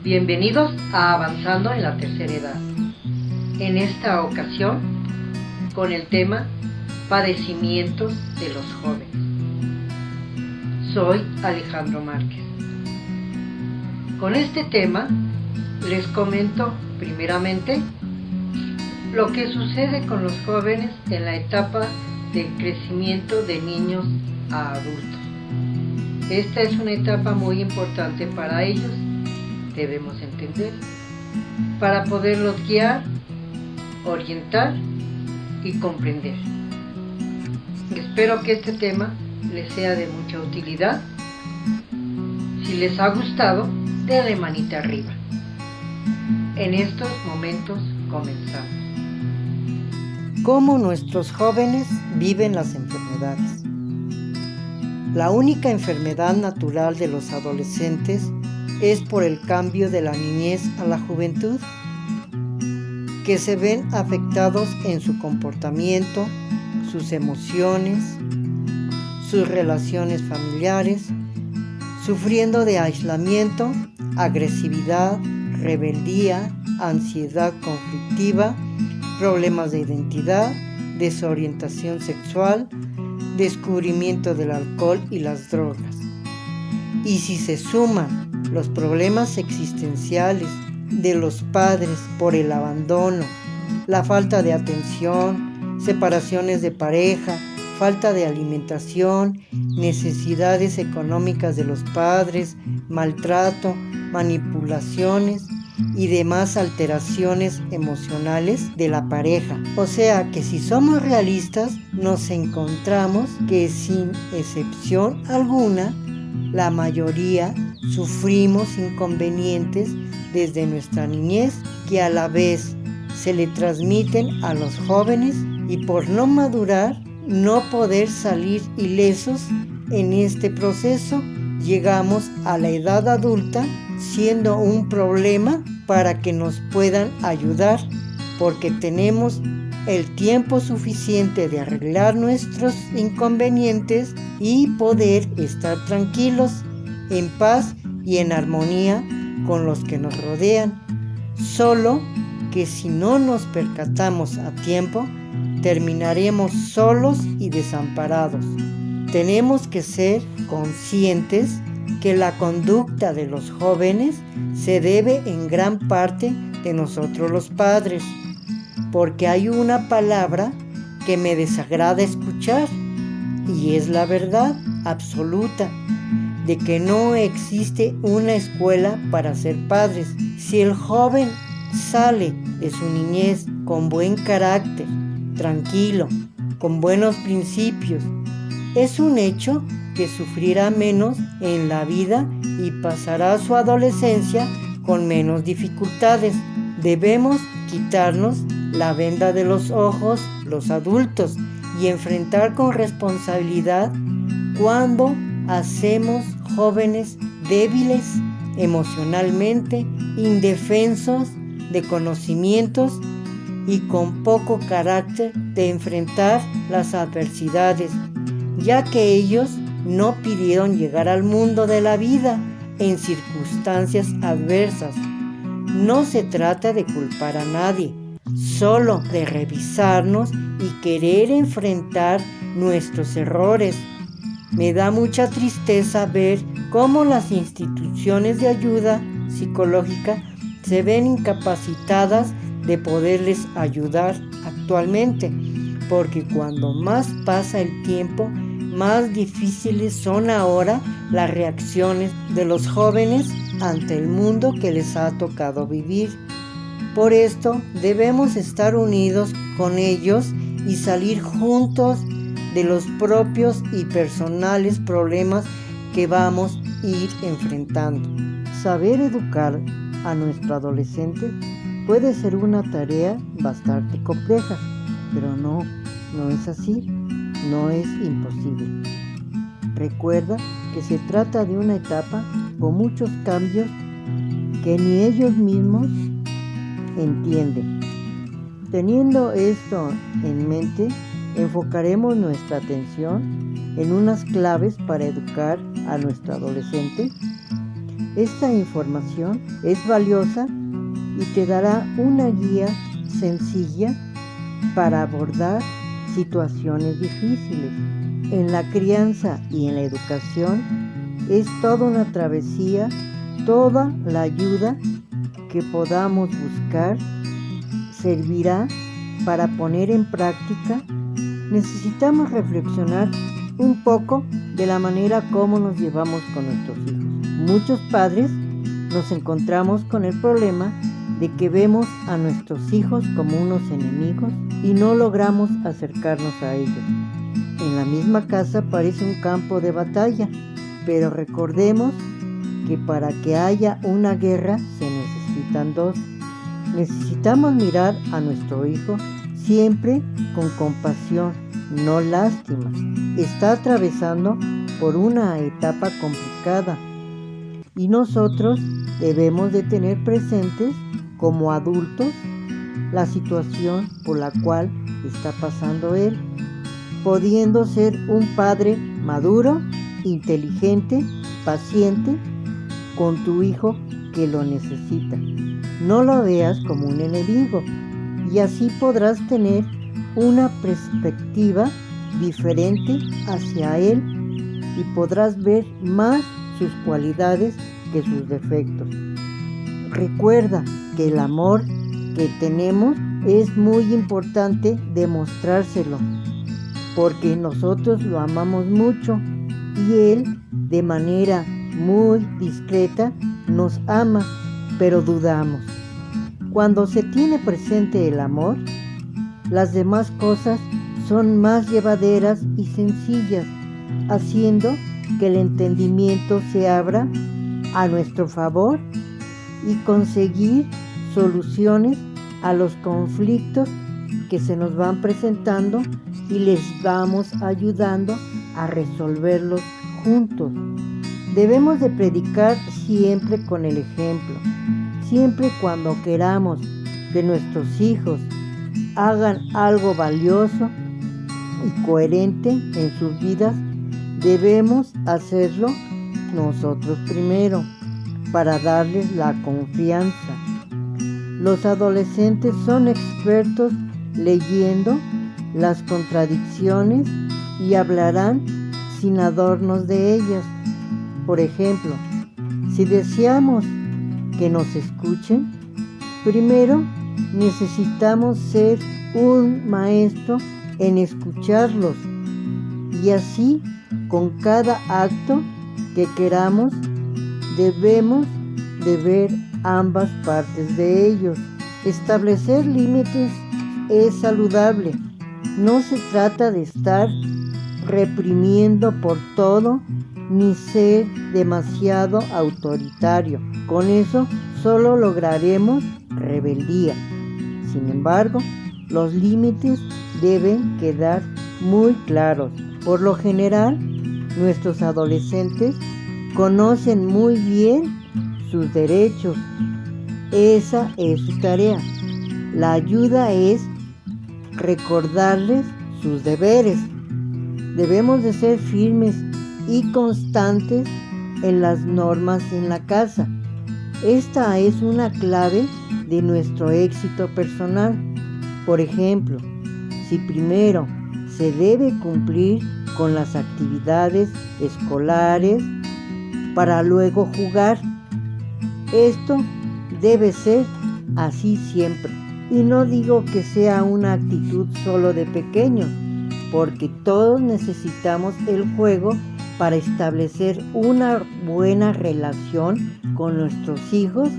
Bienvenidos a Avanzando en la Tercera Edad. En esta ocasión, con el tema Padecimientos de los jóvenes. Soy Alejandro Márquez. Con este tema les comento primeramente lo que sucede con los jóvenes en la etapa del crecimiento de niños a adultos. Esta es una etapa muy importante para ellos, debemos entender, para poderlos guiar, orientar y comprender. Espero que este tema les sea de mucha utilidad. Si les ha gustado, denle manita arriba. En estos momentos comenzamos. ¿Cómo nuestros jóvenes viven las enfermedades? La única enfermedad natural de los adolescentes es por el cambio de la niñez a la juventud, que se ven afectados en su comportamiento, sus emociones, sus relaciones familiares, sufriendo de aislamiento, agresividad, rebeldía, ansiedad conflictiva, problemas de identidad, desorientación sexual, descubrimiento del alcohol y las drogas. Y si se suman los problemas existenciales de los padres por el abandono, la falta de atención, separaciones de pareja, falta de alimentación, necesidades económicas de los padres, maltrato, manipulaciones y demás alteraciones emocionales de la pareja. O sea que si somos realistas, nos encontramos que sin excepción alguna, la mayoría sufrimos inconvenientes desde nuestra niñez que a la vez se le transmiten a los jóvenes y por no madurar, no poder salir ilesos en este proceso, llegamos a la edad adulta siendo un problema para que nos puedan ayudar porque tenemos el tiempo suficiente de arreglar nuestros inconvenientes y poder estar tranquilos, en paz y en armonía con los que nos rodean. Solo que si no nos percatamos a tiempo, terminaremos solos y desamparados. Tenemos que ser conscientes que la conducta de los jóvenes se debe en gran parte de nosotros los padres, porque hay una palabra que me desagrada escuchar y es la verdad absoluta de que no existe una escuela para ser padres. Si el joven sale de su niñez con buen carácter, tranquilo, con buenos principios, es un hecho que sufrirá menos en la vida y pasará su adolescencia con menos dificultades. Debemos quitarnos la venda de los ojos, los adultos, y enfrentar con responsabilidad cuando hacemos jóvenes débiles emocionalmente, indefensos de conocimientos y con poco carácter de enfrentar las adversidades, ya que ellos no pidieron llegar al mundo de la vida en circunstancias adversas. No se trata de culpar a nadie, solo de revisarnos y querer enfrentar nuestros errores. Me da mucha tristeza ver cómo las instituciones de ayuda psicológica se ven incapacitadas de poderles ayudar actualmente, porque cuando más pasa el tiempo, más difíciles son ahora las reacciones de los jóvenes ante el mundo que les ha tocado vivir. Por esto debemos estar unidos con ellos y salir juntos de los propios y personales problemas que vamos a ir enfrentando. saber educar a nuestro adolescente puede ser una tarea bastante compleja, pero no es así, no es imposible. Recuerda que se trata de una etapa con muchos cambios que ni ellos mismos entienden. Teniendo esto en mente, enfocaremos nuestra atención en unas claves para educar a nuestro adolescente. Esta información es valiosa y te dará una guía sencilla para abordar situaciones difíciles. En la crianza y en la educación es toda una travesía, toda la ayuda que podamos buscar servirá para poner en práctica. Necesitamos reflexionar un poco de la manera como nos llevamos con nuestros hijos. Muchos padres nos encontramos con el problema de que vemos a nuestros hijos como unos enemigos y no logramos acercarnos a ellos. En la misma casa parece un campo de batalla, pero recordemos que para que haya una guerra se necesitan dos. Necesitamos mirar a nuestro hijo siempre con compasión, no lástima. Está atravesando por una etapa complicada y nosotros debemos de tener presentes como adultos la situación por la cual está pasando él, pudiendo ser un padre maduro, inteligente, paciente con tu hijo que lo necesita. No lo veas como un enemigo y así podrás tener una perspectiva diferente hacia él y podrás ver más sus cualidades que sus defectos. Recuerda que el amor que tenemos es muy importante demostrárselo, porque nosotros lo amamos mucho y él de manera muy discreta nos ama, pero dudamos. Cuando se tiene presente el amor, las demás cosas son más llevaderas y sencillas, haciendo que el entendimiento se abra a nuestro favor y conseguir soluciones a los conflictos que se nos van presentando y les vamos ayudando a resolverlos juntos. Debemos de predicar siempre con el ejemplo. Siempre cuando queramos que nuestros hijos hagan algo valioso y coherente en sus vidas, debemos hacerlo nosotros primero para darles la confianza. Los adolescentes son expertos leyendo las contradicciones y hablarán sin adornos de ellas. Por ejemplo, si deseamos que nos escuchen, primero necesitamos ser un maestro en escucharlos y así con cada acto que queramos debemos de ver ambas partes de ellos. Establecer límites es saludable. No se trata de estar reprimiendo por todo ni ser demasiado autoritario. Con eso solo lograremos rebeldía. Sin embargo, los límites deben quedar muy claros. Por lo general, nuestros adolescentes conocen muy bien sus derechos. Esa es su tarea. La ayuda es recordarles sus deberes. Debemos de ser firmes y constantes en las normas en la casa. Esta es una clave de nuestro éxito personal. Por ejemplo, si primero se debe cumplir con las actividades escolares para luego jugar, esto debe ser así siempre. Y no digo que sea una actitud solo de pequeños, porque todos necesitamos el juego para establecer una buena relación con nuestros hijos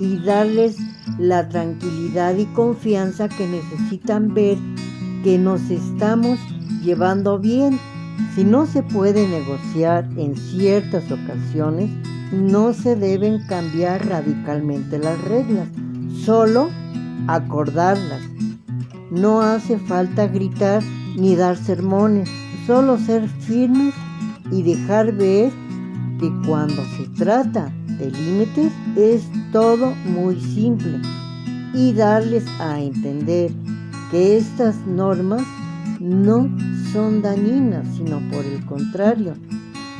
y darles la tranquilidad y confianza que necesitan ver que nos estamos llevando bien. Si no se puede negociar en ciertas ocasiones, no se deben cambiar radicalmente las reglas, solo acordarlas. No hace falta gritar ni dar sermones, solo ser firmes y dejar ver que cuando se trata de límites es todo muy simple y darles a entender que estas normas no son dañinas, sino por el contrario,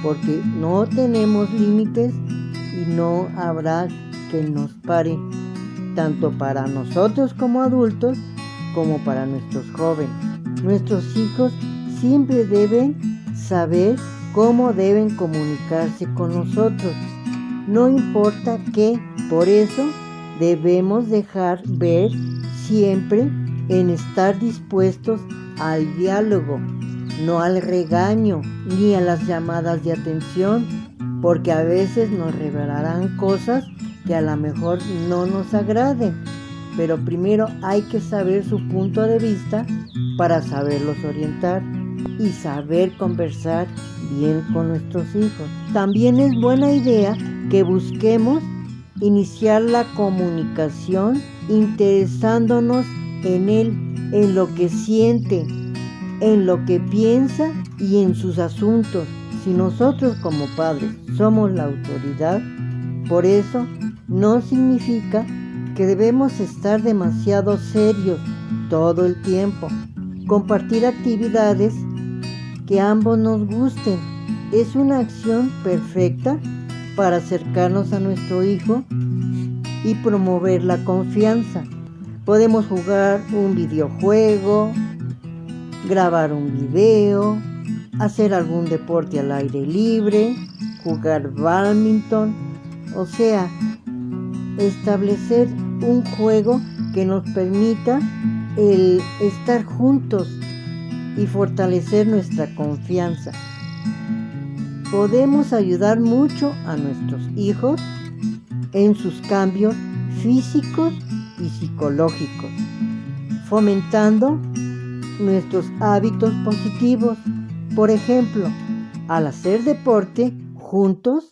porque no tenemos límites y no habrá que nos pare, tanto para nosotros como adultos, como para nuestros jóvenes. Nuestros hijos siempre deben saber cómo deben comunicarse con nosotros, no importa qué. Por eso debemos dejar ver siempre en estar dispuestos al diálogo, no al regaño ni a las llamadas de atención, porque a veces nos revelarán cosas que a lo mejor no nos agraden, pero primero hay que saber su punto de vista para saberlos orientar y saber conversar bien con nuestros hijos. También es buena idea que busquemos iniciar la comunicación interesándonos en él, en lo que siente, en lo que piensa y en sus asuntos. Si nosotros como padres somos la autoridad, por eso no significa que debemos estar demasiado serios todo el tiempo. Compartir actividades que a ambos nos gusten es una acción perfecta para acercarnos a nuestro hijo y promover la confianza. Podemos jugar un videojuego, grabar un video, hacer algún deporte al aire libre, jugar bádminton, o sea, establecer un juego que nos permita el estar juntos y fortalecer nuestra confianza. Podemos ayudar mucho a nuestros hijos en sus cambios físicos y psicológicos, fomentando nuestros hábitos positivos. Por ejemplo, al hacer deporte juntos,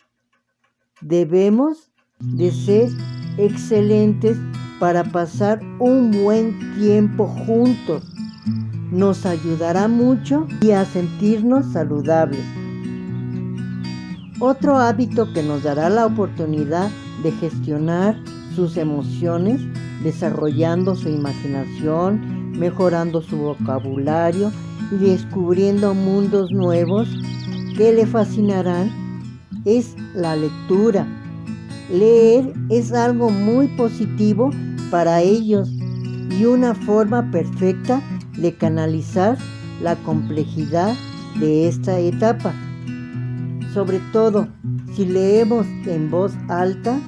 debemos de ser excelentes para pasar un buen tiempo juntos. Nos ayudará mucho y a sentirnos saludables. Otro hábito que nos dará la oportunidad de gestionar sus emociones, desarrollando su imaginación, mejorando su vocabulario y descubriendo mundos nuevos que le fascinarán, es la lectura. Leer es algo muy positivo para ellos y una forma perfecta de canalizar la complejidad de esta etapa. Sobre todo, si leemos en voz alta,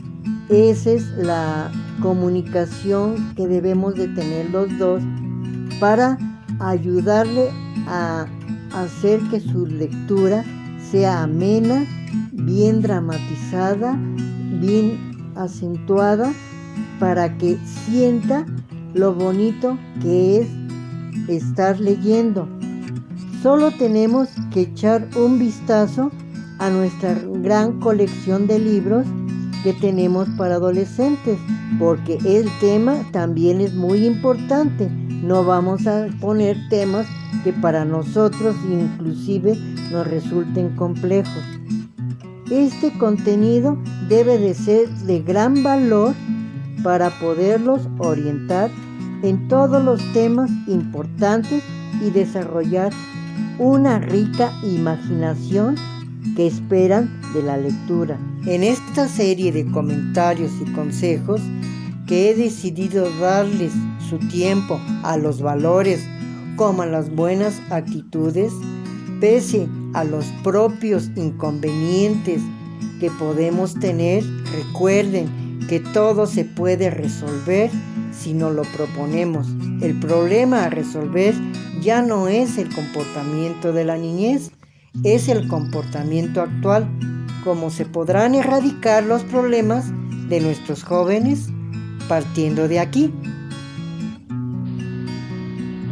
esa es la comunicación que debemos de tener los dos para ayudarle a hacer que su lectura sea amena, bien dramatizada, bien acentuada, para que sienta lo bonito que es estar leyendo. Solo tenemos que echar un vistazo a nuestra gran colección de libros que tenemos para adolescentes, porque el tema también es muy importante. No vamos a poner temas que para nosotros inclusive nos resulten complejos. Este contenido debe de ser de gran valor para poderlos orientar en todos los temas importantes y desarrollar una rica imaginación que esperan de la lectura. En esta serie de comentarios y consejos que he decidido darles su tiempo a los valores como a las buenas actitudes, pese a los propios inconvenientes que podemos tener, recuerden que todo se puede resolver si no lo proponemos. El problema a resolver ya no es el comportamiento de la niñez, es el comportamiento actual. Cómo se podrán erradicar los problemas de nuestros jóvenes partiendo de aquí.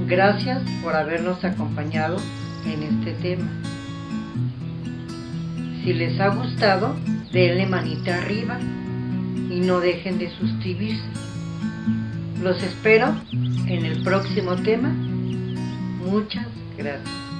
Gracias por habernos acompañado en este tema. Si les ha gustado, denle manita arriba y no dejen de suscribirse. Los espero en el próximo tema. Muchas gracias.